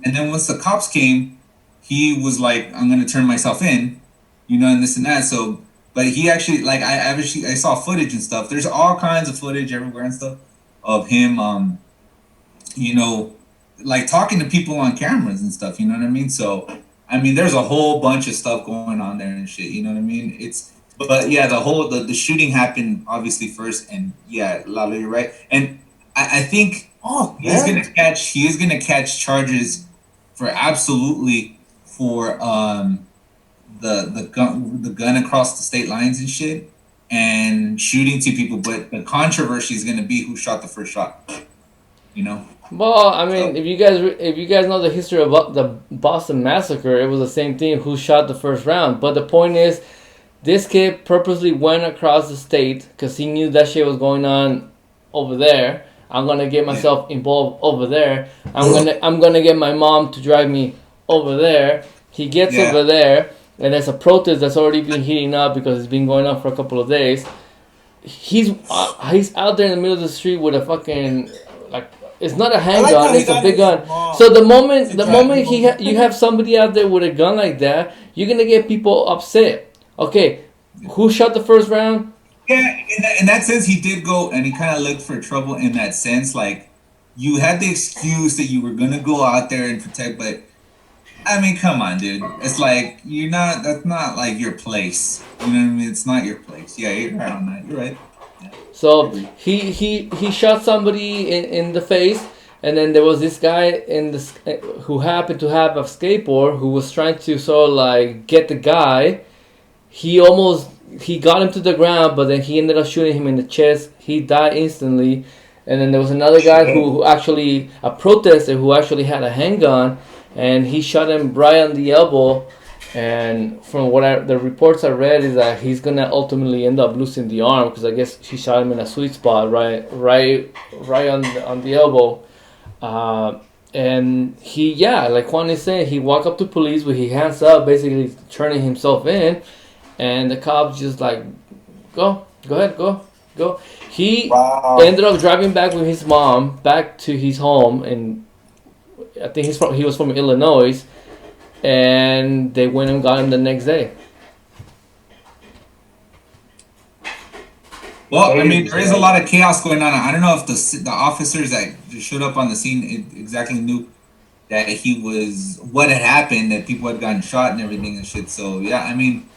And then once the cops came, he was like, "I'm gonna turn myself in," and this and that. So, but he actually like I saw footage and stuff. There's all kinds of footage everywhere and stuff of him, you know, like talking to people on cameras and stuff. You know what I mean? So, I mean, there's a whole bunch of stuff going on there and shit. You know what I mean? But yeah, the shooting happened obviously first, and yeah, Lalo, you're right, and I think he is gonna catch charges for absolutely for the gun across the state lines and shit and shooting 2 people, but the controversy is gonna be who shot the first shot. You know. Well, I mean, if you guys know the history of the Boston Massacre, it was the same thing. Who shot the first round? But the point is, this kid purposely went across the state because he knew that shit was going on over there. I'm gonna get myself involved over there. I'm gonna get my mom to drive me over there. He gets over there, and there's a protest that's already been heating up because it's been going on for a couple of days. He's out there in the middle of the street with a fucking it's not a handgun, it's a big gun. So the moment you have somebody out there with a gun like that, you're gonna get people upset. Okay, who shot the first round? Yeah, in that sense, he did go and he kind of looked for trouble in that sense. Like, you had the excuse that you were gonna go out there and protect, but I mean, come on, dude. It's like that's not like your place. You know what I mean? It's not your place. Yeah, you're right on that. You're right. So he shot somebody in the face, and then there was this guy who happened to have a skateboard who was trying to sort of like get the guy. He got him to the ground, but then he ended up shooting him in the chest. He died instantly. And then there was another guy who actually, a protester who actually had a handgun, and he shot him right on the elbow. And from the reports I read is that he's gonna ultimately end up losing the arm because I guess he shot him in a sweet spot, right on the elbow. And like Juan is saying, he walked up to police with his hands up, basically turning himself in, and the cops just like, go ahead, go. He ended up driving back with his mom back to his home, and I think he was from Illinois. And they went and got him the next day. Well, I mean, there is a lot of chaos going on. I don't know if the officers that showed up on the scene exactly knew that what had happened, that people had gotten shot and everything and shit. So yeah, I mean,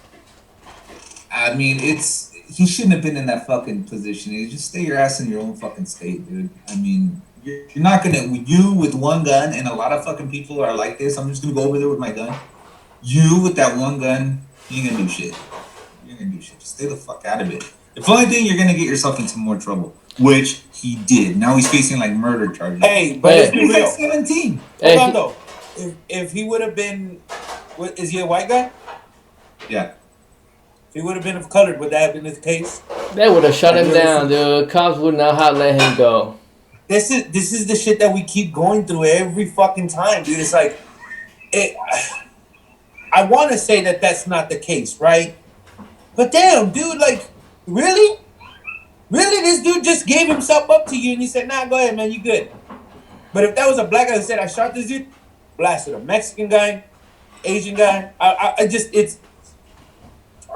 he shouldn't have been in that fucking position. You just stay your ass in your own fucking state, dude. I mean, you're not gonna, with one gun, and a lot of fucking people are like this. I'm just gonna go over there with my gun. You with that one gun, you ain't gonna do shit. Just stay the fuck out of it. If only thing, you're gonna get yourself into more trouble, which he did. Now he's facing like murder charges. Hey, but he's like 17. Hold on though. If he would have been, is he a white guy? Yeah. If he would have been of color, would that have been his case? They would have shut him down, dude. Cops would not have let him go. This is the shit that we keep going through every fucking time, dude. It's like, I want to say that that's not the case, right? But damn, dude, like, really? Really, this dude just gave himself up to you and you said, nah, go ahead, man, you good. But if that was a black guy that said, I shot this dude, blasted a Mexican guy, Asian guy, I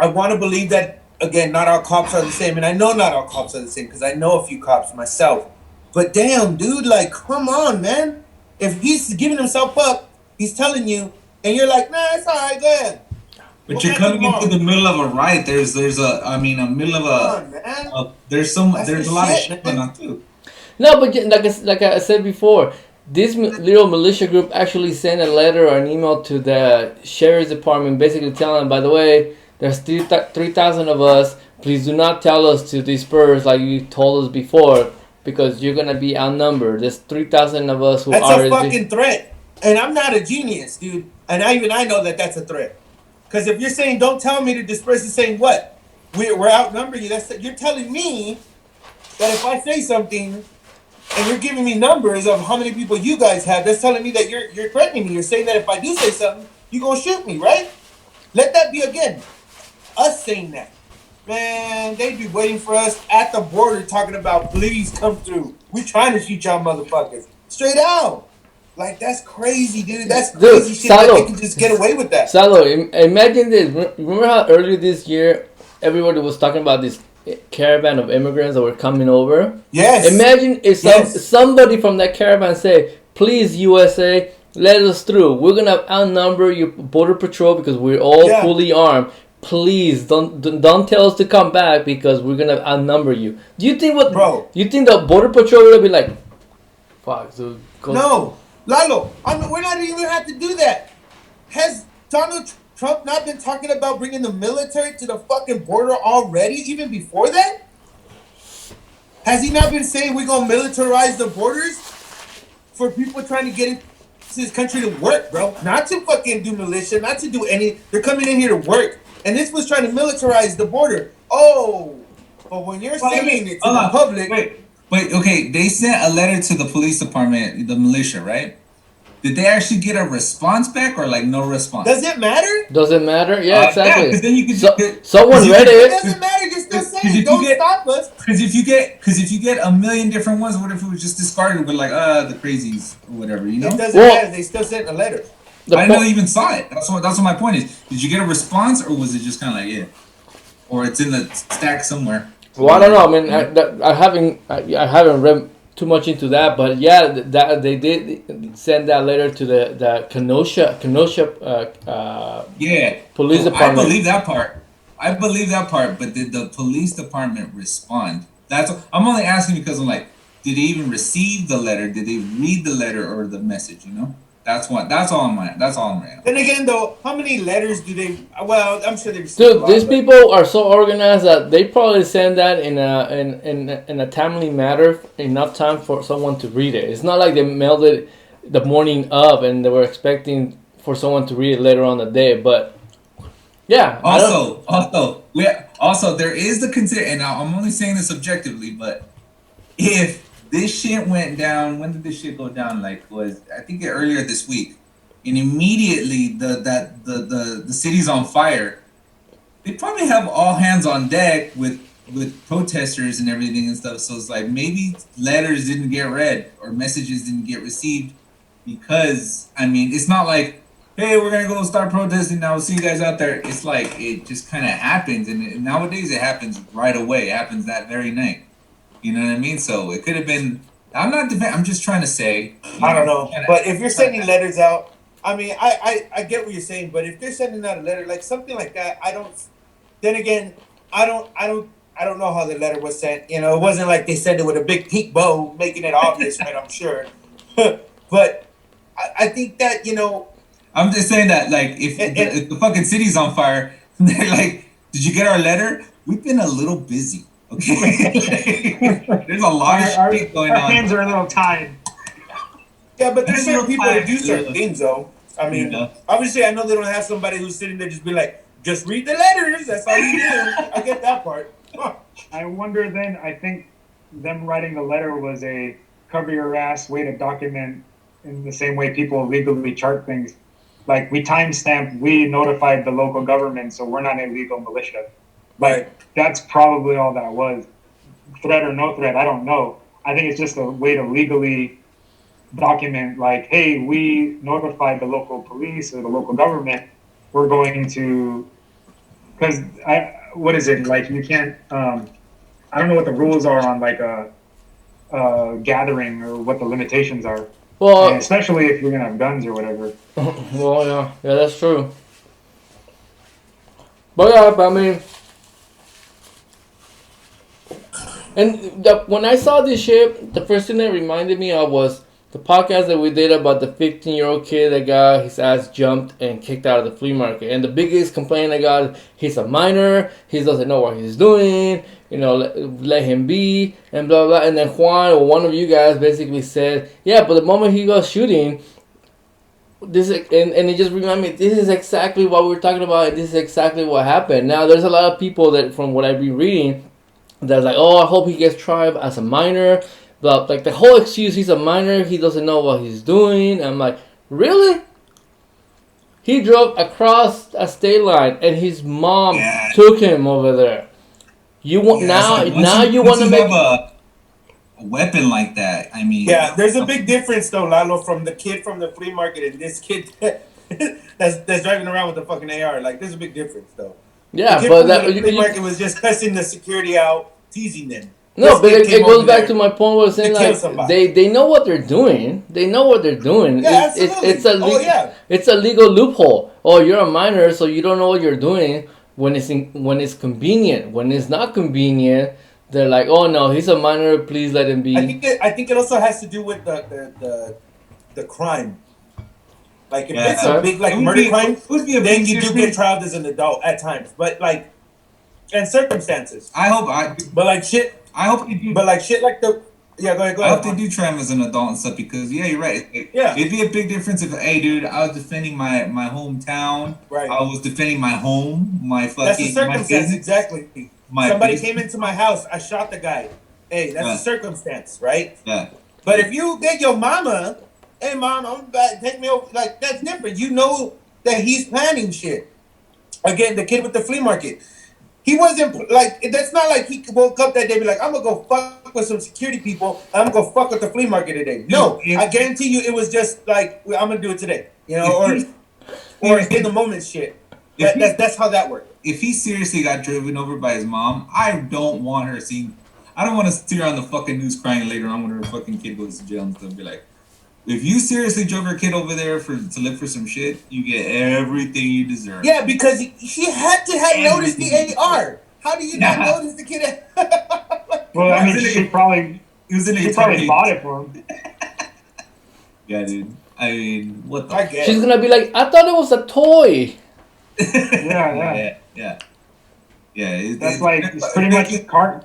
want to believe that, again, not all cops are the same. And I know not all cops are the same because I know a few cops myself. But damn, dude, like, come on, man. If he's giving himself up, he's telling you, and you're like, nah, it's all right, go ahead. But you're coming into the middle of a riot. There's a middle of there's a lot of shit going on too. No, but like I said before, this little militia group actually sent a letter or an email to the sheriff's department, basically telling them, by the way, there's 3,000 of us. Please do not tell us to disperse like you told us before, because you're gonna be outnumbered. There's 3,000 of us who that's are. That's a fucking threat, and I'm not a genius, dude. And I know that that's a threat. Because if you're saying don't tell me to disperse, you're saying what? We're outnumbering you. You're telling me that if I say something, and you're giving me numbers of how many people you guys have, that's telling me that you're threatening me. You're saying that if I do say something, you're gonna shoot me, right? Let that be again. Us saying that. Man, they be waiting for us at the border talking about please come through. We trying to shoot y'all motherfuckers. Straight out. Like that's crazy, dude. That's crazy shit that they can just get away with that. Salo, imagine this. Remember how earlier this year everybody was talking about this caravan of immigrants that were coming over? Yes. Imagine if somebody from that caravan say, please USA, let us through. We're gonna outnumber your border patrol because we're all fully armed. Please don't tell us to come back because we're gonna outnumber you. Do you think you think the border patrol would be like, fuck, dude? No, Lalo. We're not even gonna have to do that. Has Donald Trump not been talking about bringing the military to the fucking border already? Even before that, has he not been saying we're gonna militarize the borders for people trying to get into this country to work, bro? Not to fucking do militia, not to do any. They're coming in here to work. And this was trying to militarize the border. Oh, but when you're saying it to the public... Wait, okay, they sent a letter to the police department, the militia, right? Did they actually get a response back or like no response? Does it matter? Does it matter? Yeah, exactly. Yeah, because then you can... someone read it. It doesn't matter, you're still saying don't stop us. Because if you get a million different ones, what if it was just discarded with like, the crazies or whatever, you know? It doesn't matter, they still sent a letter. I didn't know they even saw it. That's what my point is. Did you get a response, or was it just kind of like or it's in the stack somewhere? Well, I don't know. I mean, I haven't read too much into that, but yeah, that they did send that letter to the Kenosha police department. I believe that part. But did the police department respond? I'm only asking because I'm like, did they even receive the letter? Did they read the letter or the message? You know. That's all I'm at. Then again, though, how many letters do they? Well, I'm sure they. Dude, these people are so organized that they probably send that in a timely matter, enough time for someone to read it. It's not like they mailed it the morning of and they were expecting for someone to read it later on the day. But yeah. Also, there is the consider, and I'm only saying this objectively, but if this shit went down. When did this shit go down? I think earlier this week, and immediately the city's on fire. They probably have all hands on deck with protesters and everything and stuff. So it's like maybe letters didn't get read or messages didn't get received because it's not like, hey, we're gonna go start protesting now. We'll see you guys out there. It's like it just kind of happens, and nowadays it happens right away. It happens that very night. You know what I mean? So it could have been. I'm not. I'm just trying to say. I don't know. But if you're sending letters out, I get what you're saying. But if they're sending out a letter like something like that, I don't. Then again, I don't know how the letter was sent. You know, it wasn't like they sent it with a big pink bow, making it obvious, right? I'm sure. But I think that I'm just saying that if the fucking city's on fire, they're like, "Did you get our letter? We've been a little busy." Okay, there's a lot of shit going on. Our hands are a little tied. Yeah, but there's certain people that do certain things, though. Obviously, I know they don't have somebody who's sitting there just be like, just read the letters. That's all you do. I get that part. Huh. I wonder then, I think them writing the letter was a cover your ass way to document in the same way people legally chart things. Like, we timestamped, we notified the local government, so we're not illegal militia. But that's probably all that was. Threat or no threat, I don't know. I think it's just a way to legally document, like, hey, we notified the local police or the local government. We're going to, because what is it? Like, you can't, I don't know what the rules are on like a gathering or what the limitations are. Well, and especially if you're gonna have guns or whatever. Well, yeah, that's true. But yeah, and when I saw this shit, the first thing that reminded me of was the podcast that we did about the 15-year-old kid that got his ass jumped and kicked out of the flea market. And the biggest complaint I got, he's a minor, he doesn't know what he's doing, let him be, and blah, blah. And then Juan, or one of you guys, basically said, yeah, but the moment he got shooting, and it just reminded me, this is exactly what we were talking about, and this is exactly what happened. Now, there's a lot of people that, from what I've been reading, that's like, oh, I hope he gets tried as a minor, the whole excuse, he's a minor, he doesn't know what he's doing. I'm like, really? He drove across a state line, and his mom Yeah. took him over there. You want Yeah, it's like, now you once want to make have a weapon like that. I mean, Yeah, there's a big difference though, Lalo, from the kid from the flea market and this kid that's driving around with the fucking AR. Like, there's a big difference though. yeah, The kid but from that the flea market was just cussing the security out, teasing them. no, but This kid it came goes over back there to my point. Was saying to kill like somebody. they know what they're doing. They know what they're doing. Yeah, It's absolutely. Oh, yeah. it's a legal loophole. Oh, you're a minor, so you don't know what you're doing when when it's convenient. When it's not convenient, they're like, oh no, he's a minor. Please let him be. I think it also has to do with the crime. Like if it's Yeah. a big like It would murder be- crime, it would be a then big you do difference. get trialed as an adult at times. But like and circumstances. I hope But like shit they do. but like shit like the yeah, go I hope ahead. they do try him as an adult and stuff because yeah, you're right. Yeah. It'd be a big difference if, hey, dude, I was defending my hometown. Right. I was defending my home, my fucking That's the my circumstance, business. exactly. My Somebody business. came into my house, I shot the guy. Hey, that's Yeah. a circumstance, right? Yeah. But if you get your mama, hey mom, I'm back, take me over, like that's different. You know that he's planning shit. Again, the kid with the flea market. He wasn't like that's not like he woke up that day and be like, I'm gonna go fuck with some security people, I'm gonna go fuck with the flea market today. No, If- I guarantee you it was just like well, I'm gonna do it today. You know, or in the moment shit. That's how that worked. If he seriously got driven over by his mom, I don't want her seeing. I don't want to see her on the fucking news crying later on when her fucking kid goes to jail and stuff. Be like, if you seriously drove your kid over there to look for some shit, you get everything you deserve. Yeah, because he had to have noticed the AR. How do you not Yeah. notice the kid? Well, I mean, He was she probably in bought it for him. Yeah, dude. I mean, what the? I guess. She's gonna be like, I thought it was a toy. Yeah. That's like it's pretty much a cart.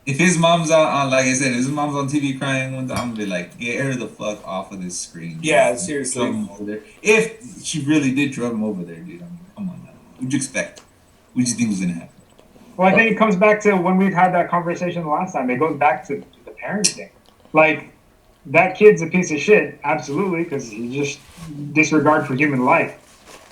If his mom's on, like I said, if his mom's on TV crying one time, I'm gonna be like, get her the fuck off of this screen. Yeah, seriously. Drove him over there. If she really did drove him over there, dude, I mean, come on now. What'd you expect? What did you think was gonna happen? Well, I think it comes back to when we've had that conversation the last time. It goes back to the parenting. Like, that kid's a piece of shit, absolutely, because he just disregard for human life.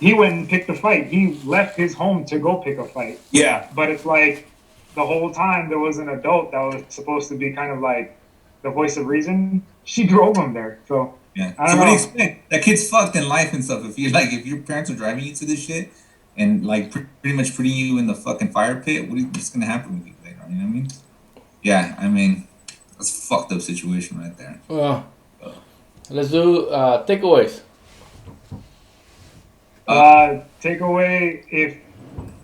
He went and picked a fight. He left his home to go pick a fight. Yeah. But it's like the whole time there was an adult that was supposed to be kind of like the voice of reason. She drove him there. So Yeah. I So don't what do know. you expect? That kid's fucked in life and stuff. If if your parents are driving you to this shit and like pretty much putting you in the fucking fire pit, what's gonna happen with you later? You know what I mean? Yeah, I mean, that's a fucked up situation right there. Let's do takeaways. Takeaway: if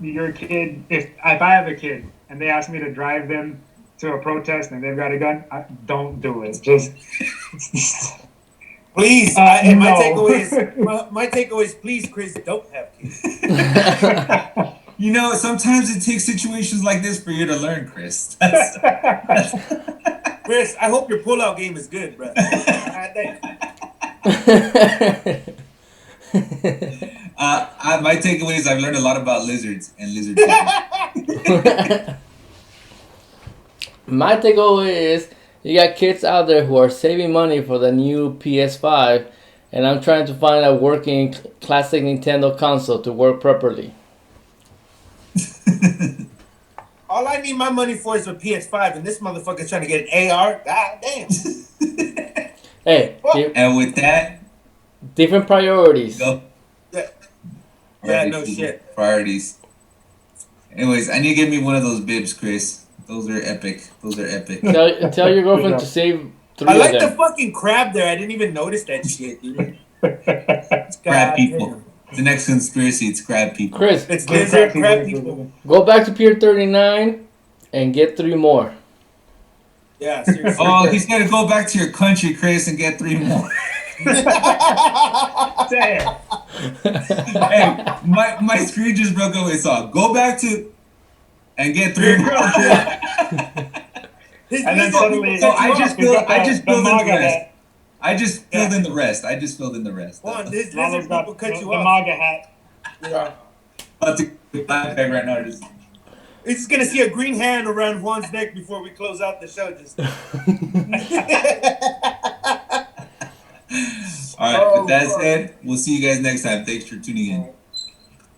your kid, if I have a kid and they ask me to drive them to a protest and they've got a gun, don't do it. Just Please. no. My takeaway is please, Chris, don't have kids. You know, sometimes it takes situations like this for you to learn, Chris. Chris, I hope your pullout game is good, bro. My takeaway is I've learned a lot about lizards and lizard people. My takeaway is you got kids out there who are saving money for the new PS5, and I'm trying to find a working classic Nintendo console to work properly. All I need my money for is a PS5, and this motherfucker's trying to get an AR. God damn. Hey, And with that, different priorities. go. Yeah, no shit. Priorities. Anyways, I need to get me one of those bibs, Chris. Those are epic. Tell your girlfriend to save 3 I of like the them. fucking crab there. I didn't even notice that shit, dude. Crab people. The next conspiracy, it's crab people. Chris, It's lizard crab people. go back to Pier 39 and get 3 more. Yeah, seriously. Oh, he's got to go back to your country, Chris, and get 3 more. Damn. Hey, my screen just broke away. So go back to and get 3 more. His And then lizard suddenly, people cut you I just off. he's got I just the filled in the MAGA rest. hat. I just filled in the rest. Juan, his Lalo's lizard got people cut the you off. MAGA hat. Yeah. About to get back right now. Just He's just gonna see a green hand around Juan's neck before we close out the show. Just. All right. With that said, we'll see you guys next time. Thanks for tuning in.